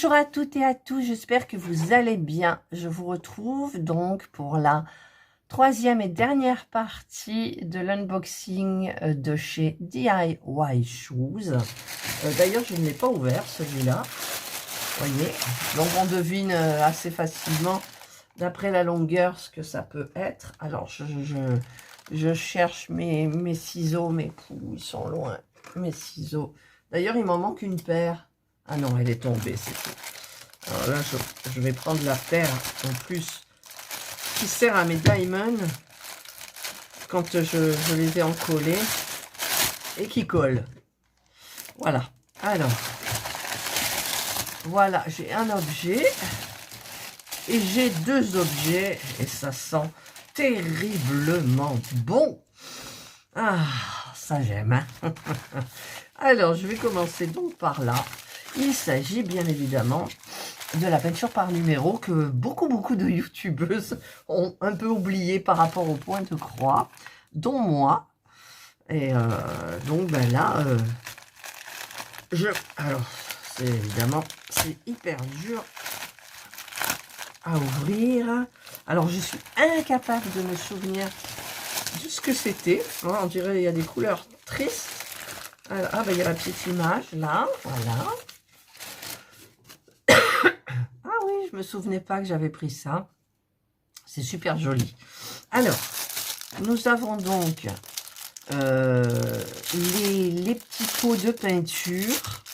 Bonjour à toutes et à tous, j'espère que vous allez bien. Je vous retrouve donc pour la troisième et dernière partie de l'unboxing de chez DIY Shoes. D'ailleurs, je ne l'ai pas ouvert celui-là, voyez. Donc on devine assez facilement, d'après la longueur, ce que ça peut être. Alors je cherche mes ciseaux, mais ils sont loin, mes ciseaux. D'ailleurs, il m'en manque une paire. Ah non, elle est tombée, c'est tout. Alors là, je vais prendre la paire en plus qui sert à mes diamonds quand je les ai encollés et qui colle. Voilà. Alors, voilà, j'ai un objet et j'ai deux objets et ça sent terriblement bon. Ah, ça j'aime. Hein. Alors, je vais commencer donc par là. Il s'agit bien évidemment de la peinture par numéro que beaucoup de youtubeuses ont un peu oublié par rapport au point de croix, dont moi. Et donc ben là, alors c'est évidemment, c'est hyper dur à ouvrir. Alors je suis incapable de me souvenir de ce que c'était. On dirait qu'il y a des couleurs tristes. Alors, ah ben il y a la petite image là, voilà. Je me souvenais pas que j'avais pris ça. C'est super joli. Alors, nous avons donc les petits pots de peinture.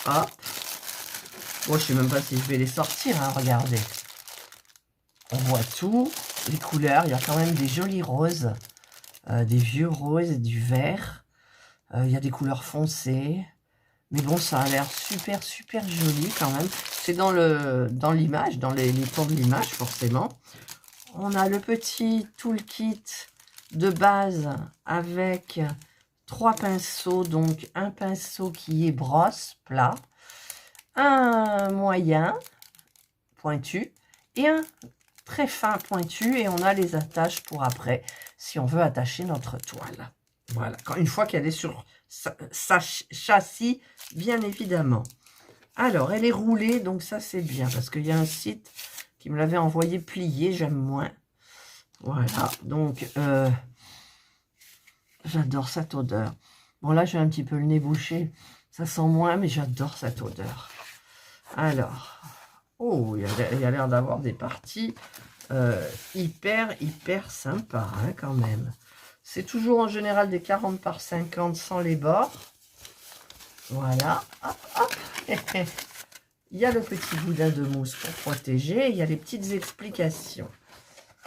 Hop. Bon, je sais même pas si je vais les sortir, hein, regardez. On voit tout, les couleurs. Il y a quand même des jolis roses, des vieux roses et du vert. Il y a des couleurs foncées. Mais bon, ça a l'air super joli quand même. C'est dans l'image, dans les tons de l'image, forcément. On a le petit toolkit de base avec 3 pinceaux. Donc, un pinceau qui est brosse, plat. Un moyen, pointu. Et un très fin, pointu. Et on a les attaches pour après, si on veut attacher notre toile. Voilà. Une fois qu'elle est sur sa châssis, bien évidemment. Alors, elle est roulée, donc ça, c'est bien. Parce qu'il y a un site qui me l'avait envoyé plié, j'aime moins. Voilà, donc, j'adore cette odeur. Bon, là, j'ai un petit peu le nez bouché. Ça sent moins, mais j'adore cette odeur. Alors, oh, il y a l'air d'avoir des parties hyper sympas, hein, quand même. C'est toujours en général des 40 par 50 sans les bords. Voilà. Hop, hop. Il y a le petit boudin de mousse pour protéger. Il y a les petites explications.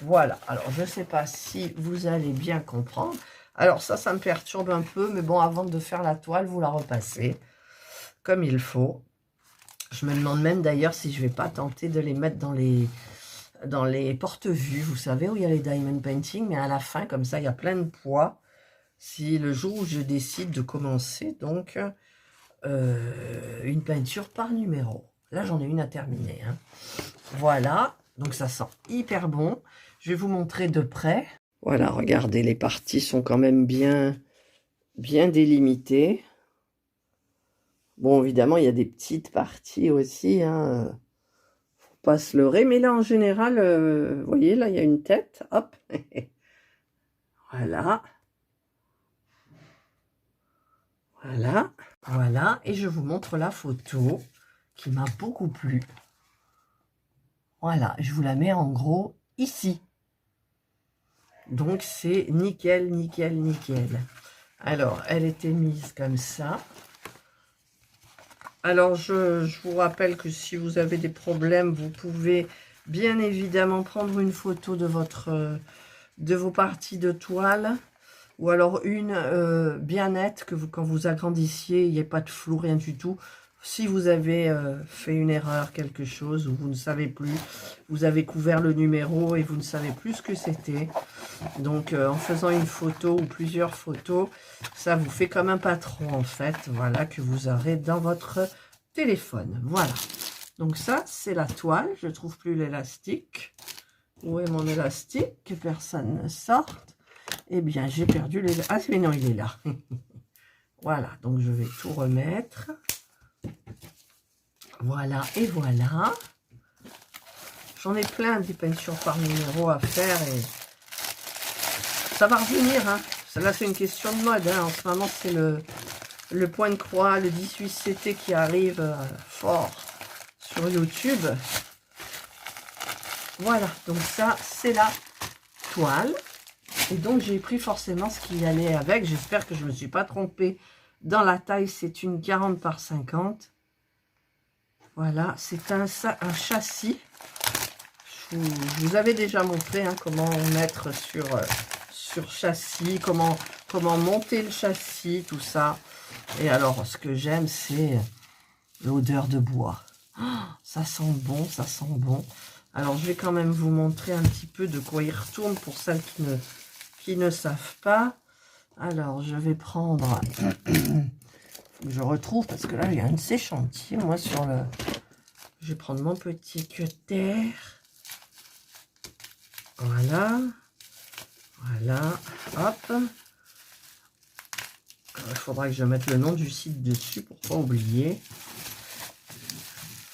Voilà. Alors, je ne sais pas si vous allez bien comprendre. Alors, ça me perturbe un peu. Mais bon, avant de faire la toile, vous la repassez comme il faut. Je me demande même d'ailleurs si je ne vais pas tenter de les mettre dans les porte-vues, vous savez, où il y a les diamond painting, mais à la fin, comme ça, il y a plein de poids. Si le jour où je décide de commencer, donc, une peinture par numéro. Là, j'en ai une à terminer. Hein. Voilà, donc ça sent hyper bon. Je vais vous montrer de près. Voilà, regardez, les parties sont quand même bien délimitées. Bon, évidemment, il y a des petites parties aussi, hein. Pas se leurrer, mais là en général, vous voyez, là il y a une tête, hop, voilà, voilà, et je vous montre la photo qui m'a beaucoup plu. Voilà, je vous la mets en gros ici. Donc c'est nickel. Alors, elle était mise comme ça. Alors, je vous rappelle que si vous avez des problèmes, vous pouvez bien évidemment prendre une photo de vos parties de toile. Ou alors une bien nette, que quand vous agrandissiez, il n'y ait pas de flou, rien du tout. Si vous avez fait une erreur, quelque chose, ou vous ne savez plus, vous avez couvert le numéro et vous ne savez plus ce que c'était. Donc, en faisant une photo ou plusieurs photos, ça vous fait comme un patron, en fait, voilà, que vous aurez dans votre téléphone. Voilà. Donc ça, c'est la toile. Je ne trouve plus l'élastique. Où est mon élastique? Que personne ne sorte. Eh bien, j'ai perdu les... Ah, mais non, il est là. Voilà, donc je vais tout remettre. Voilà, et voilà. J'en ai plein des peintures par numéro à faire et ça va revenir. Hein. Là, c'est une question de mode. Hein. En ce moment, c'est le point de croix, le 18CT qui arrive fort sur YouTube. Voilà, donc ça, c'est la toile. Et donc, j'ai pris forcément ce qui allait avec. J'espère que je ne me suis pas trompée dans la taille. C'est une 40 par 50. Voilà, c'est un châssis. Je vous avais déjà montré hein, comment mettre sur châssis, comment monter le châssis, tout ça. Et alors, ce que j'aime, c'est l'odeur de bois. Oh, ça sent bon, ça sent bon. Alors, je vais quand même vous montrer un petit peu de quoi il retourne pour celles qui ne savent pas. Alors, je vais prendre... Faut que je retrouve, parce que là, il y a un de ces chantiers, moi, sur le... Je vais prendre mon petit cutter. Voilà. Voilà. Hop. Il faudra que je mette le nom du site dessus pour pas oublier.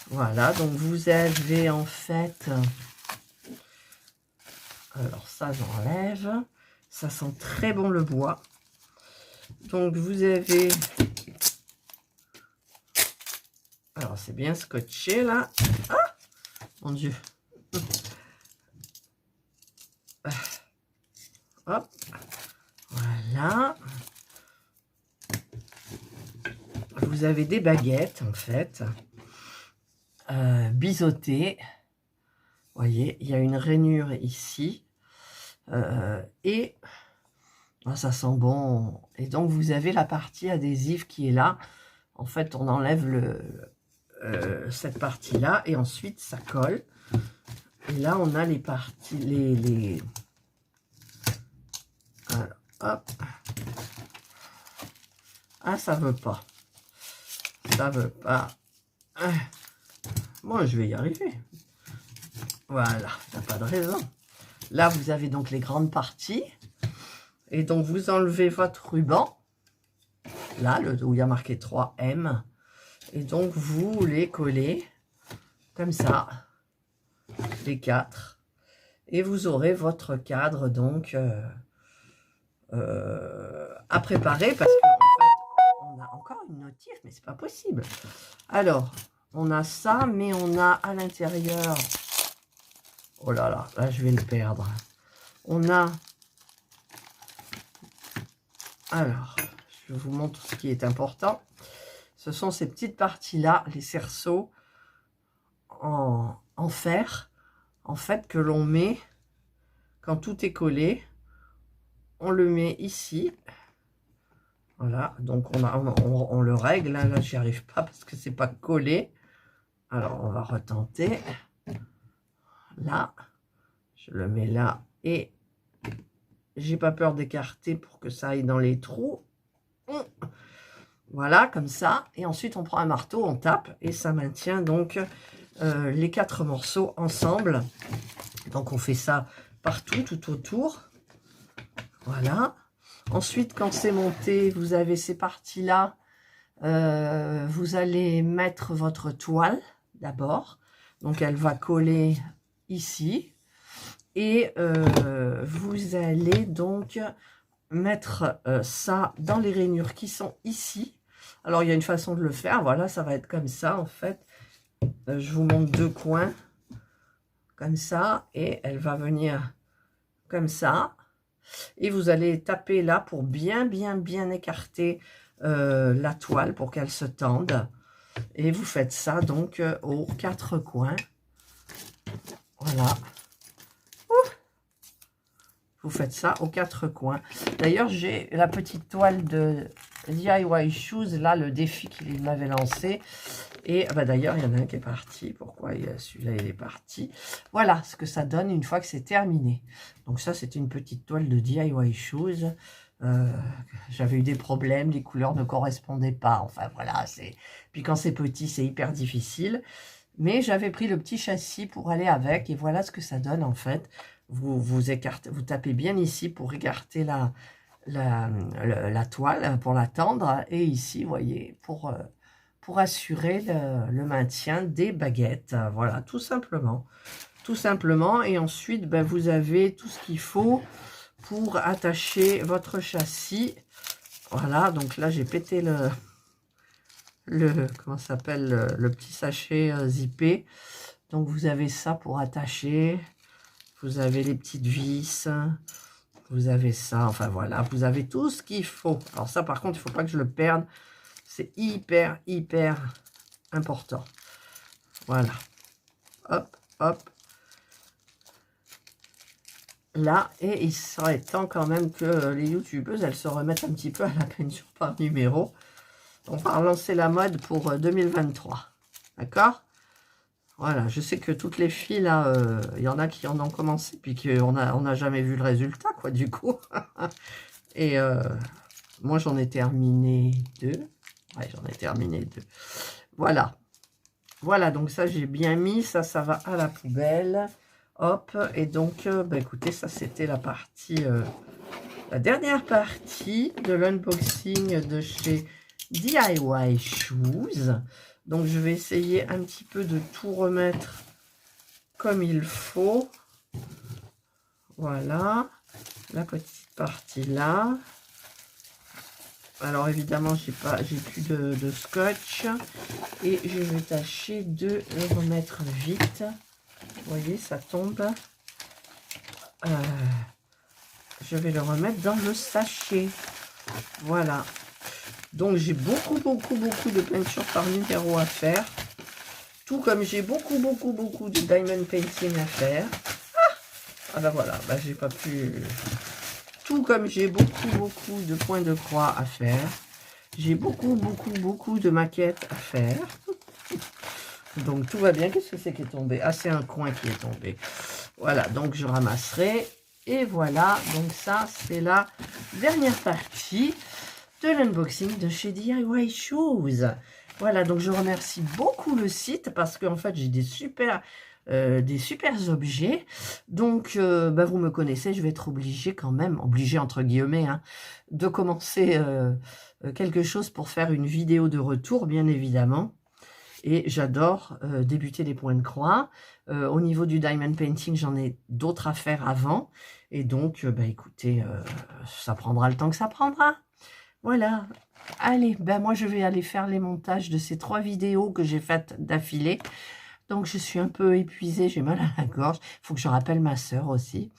Voilà. Donc, vous avez en fait... Alors, ça, j'enlève. Ça sent très bon le bois. Donc, vous avez... Alors, c'est bien scotché, là. Ah! Mon Dieu. Hop. Voilà. Vous avez des baguettes, en fait. Biseautées. Vous voyez, il y a une rainure ici. Et... Oh, ça sent bon. Et donc, vous avez la partie adhésive qui est là. En fait, on enlève cette partie-là et ensuite, ça colle. Et là, on a les parties, Alors, hop. Ah, ça veut pas. Ça veut pas. Moi, je vais y arriver. Voilà, il n'y a pas de raison. Là, vous avez donc les grandes parties. Et donc, vous enlevez votre ruban. Là, où il y a marqué 3M. Et donc, vous les collez comme ça. Les 4. Et vous aurez votre cadre, donc, à préparer. Parce qu'en fait, on a encore une notif, mais c'est pas possible. Alors, on a ça, mais on a à l'intérieur... Oh là là, là, je vais le perdre. On a... Alors, je vous montre ce qui est important. Ce sont ces petites parties-là, les cerceaux en fer, en fait, que l'on met quand tout est collé. On le met ici. Voilà, donc on le règle. Là, j'y arrive pas parce que c'est pas collé. Alors, on va retenter. Là, je le mets là et j'ai pas peur d'écarter pour que ça aille dans les trous. Voilà, comme ça. Et ensuite, on prend un marteau, on tape et ça maintient donc les 4 morceaux ensemble. Donc, on fait ça partout, tout autour. Voilà. Ensuite, quand c'est monté, vous avez ces parties-là. Vous allez mettre votre toile d'abord. Donc, elle va coller ici. Et vous allez donc mettre ça dans les rainures qui sont ici. Alors, il y a une façon de le faire. Voilà, ça va être comme ça, en fait. Je vous montre 2 coins. Comme ça. Et elle va venir comme ça. Et vous allez taper là pour bien écarter la toile pour qu'elle se tende. Et vous faites ça donc aux 4 coins. Voilà. Vous faites ça aux 4 coins. D'ailleurs, j'ai la petite toile de DIY Shoes, là, le défi qu'il m'avait lancé. Et bah, d'ailleurs, il y en a un qui est parti. Pourquoi celui-là, il est parti? Voilà ce que ça donne une fois que c'est terminé. Donc ça, c'est une petite toile de DIY Shoes. J'avais eu des problèmes, les couleurs ne correspondaient pas. Enfin, voilà. Puis quand c'est petit, c'est hyper difficile. Mais j'avais pris le petit châssis pour aller avec. Et voilà ce que ça donne, en fait. Vous écartez, vous tapez bien ici pour écarter la toile, pour la tendre. Et ici, vous voyez, pour pour assurer le maintien des baguettes. Voilà, tout simplement. Tout simplement. Et ensuite, ben, vous avez tout ce qu'il faut pour attacher votre châssis. Voilà, donc là, j'ai pété comment ça s'appelle, le petit sachet zippé. Donc, vous avez ça pour attacher. Vous avez les petites vis. Vous avez ça. Enfin, voilà, vous avez tout ce qu'il faut. Alors ça, par contre, il ne faut pas que je le perde. C'est hyper, hyper important. Voilà. Hop, hop. Là, et il serait temps quand même que les youtubeuses, elles se remettent un petit peu à la peinture par numéro. On va relancer la mode pour 2023. D'accord? Voilà, je sais que toutes les filles, là, il y en a qui en ont commencé, puis qu'on n'a jamais vu le résultat, quoi, du coup. Et moi, j'en ai terminé 2. Ouais, j'en ai terminé 2. Voilà. Voilà, donc ça, j'ai bien mis. Ça va à la poubelle. Hop, et donc, bah, écoutez, ça, c'était la partie, la dernière partie de l'unboxing de chez DIY Shoes. Donc, je vais essayer un petit peu de tout remettre comme il faut. Voilà, la petite partie là. Alors, évidemment, j'ai plus de scotch. Et je vais tâcher de le remettre vite. Vous voyez, ça tombe. Je vais le remettre dans le sachet. Voilà. Donc, j'ai beaucoup de peinture par numéro à faire. Tout comme j'ai beaucoup de diamond painting à faire. Ah ben voilà, ben j'ai pas pu... Tout comme j'ai beaucoup de points de croix à faire. J'ai beaucoup de maquettes à faire. Donc, tout va bien. Qu'est-ce que c'est qui est tombé? Ah, c'est un coin qui est tombé. Voilà, donc je ramasserai. Et voilà, donc ça, c'est la dernière partie de l'unboxing de chez DIY Shoes. Voilà, donc je remercie beaucoup le site parce qu'en fait, j'ai des super objets. Donc, bah, vous me connaissez, je vais être obligée quand même, obligée entre guillemets, hein, de commencer quelque chose pour faire une vidéo de retour, bien évidemment. Et j'adore débuter les points de croix. Au niveau du diamond painting, j'en ai d'autres à faire avant. Et donc, bah, écoutez, ça prendra le temps que ça prendra. Voilà. Allez, ben moi, je vais aller faire les montages de ces 3 vidéos que j'ai faites d'affilée. Donc, je suis un peu épuisée, j'ai mal à la gorge. Il faut que je rappelle ma sœur aussi.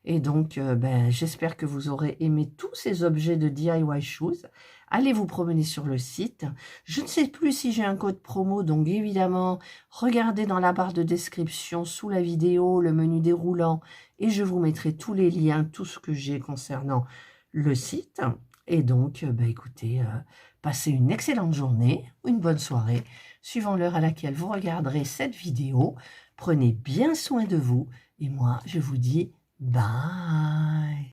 Et donc, ben, j'espère que vous aurez aimé tous ces objets de DIY Shoes. Allez vous promener sur le site. Je ne sais plus si j'ai un code promo, donc évidemment, regardez dans la barre de description sous la vidéo, le menu déroulant, et je vous mettrai tous les liens, tout ce que j'ai concernant le site. Et donc, ben, écoutez, passez une excellente journée, ou une bonne soirée, suivant l'heure à laquelle vous regarderez cette vidéo. Prenez bien soin de vous, et moi, je vous dis bye.